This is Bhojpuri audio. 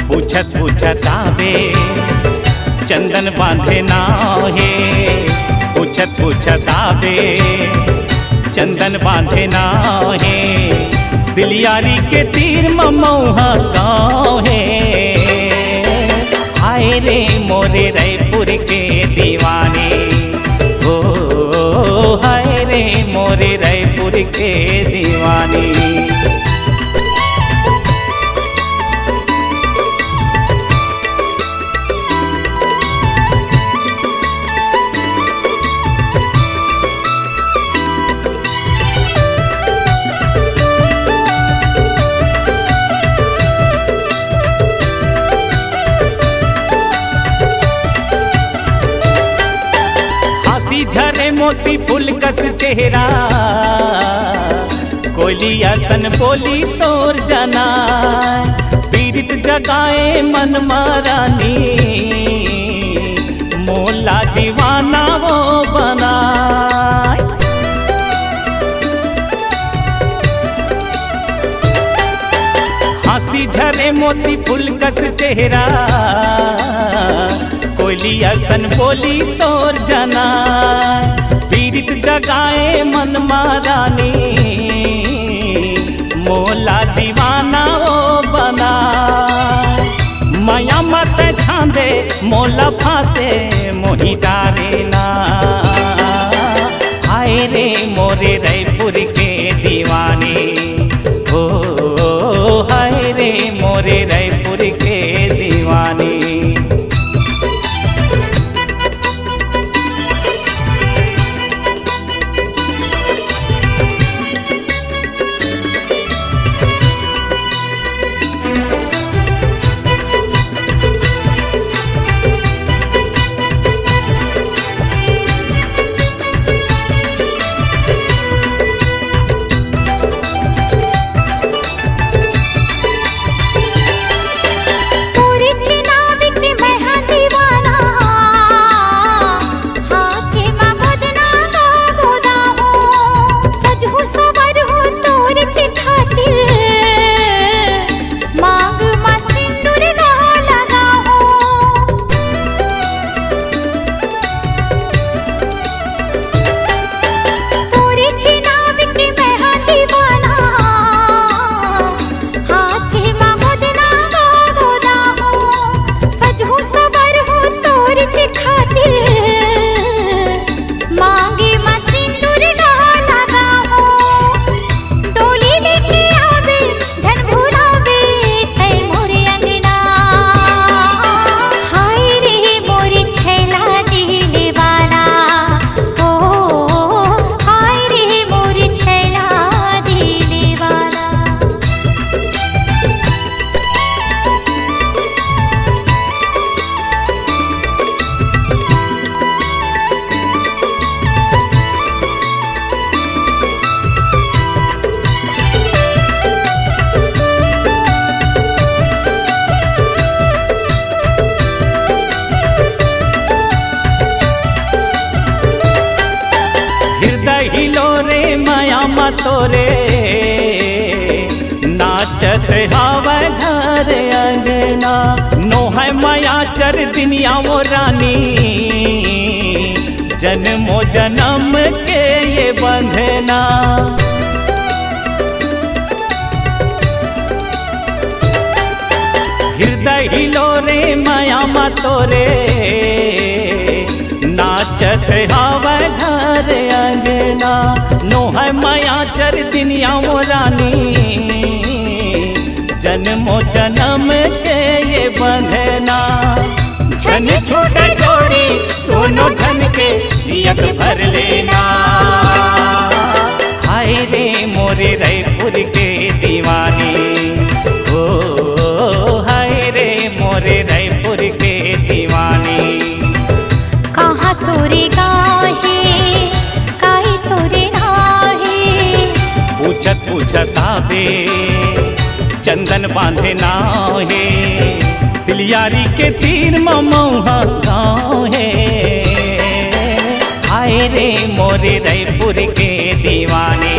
पूछत पूछत आवे चंदन बांधे नाहे, पूछत पूछत आवे चंदन बांधे नाहे, सिलियारी के तीर ममौहा गाँव है। हाय रे मोरे रायपुर के दीवाने, ओ हाय रे मोरे रायपुर के दीवाने। झरे मोती फूल कस चेहरा, कोयलिया तन बोली तोर जाना, पीड़ित जगाए मन मारानी, मोला दीवाना वो बना। हंसी झरे मोती फूल कस चेहरा, कोयलिया तन बोली तोर जाना, पीड़ित जगाए मन मारानी, मोला दीवाना ओ बना। माया मत छांदे मोला फांसे मोही डारे ना, हाय रे मोरे रायपुर के दीवाने, ओ हाय रे मोरे रायपुर के दीवाने। तोरे नाचत हवा घर चर दिनिया वो रानी, जन्मों जन्म के ये बंधना। हृदय हिलो रे माया मा तोरे, नाचत हवा घर अंगना। नोह माया चर दिनिया वो रानी, जन्मों जन्म के ये बंधना। झन छोटा जोड़ी दोनों झन के जियत भर लेना। हाय रे मोरे रायपुर के दीवानी, ओ हाय रे मोरे रायपुर के दीवानी। कहाँ तोरे गाहे काहे तोरे राहे, पूछत पूछत आवे चंदन बांधे नाहे। सिलियारी के तीर ममौहा गाँव है। हाय रे मोरे रायपुर के दीवाने।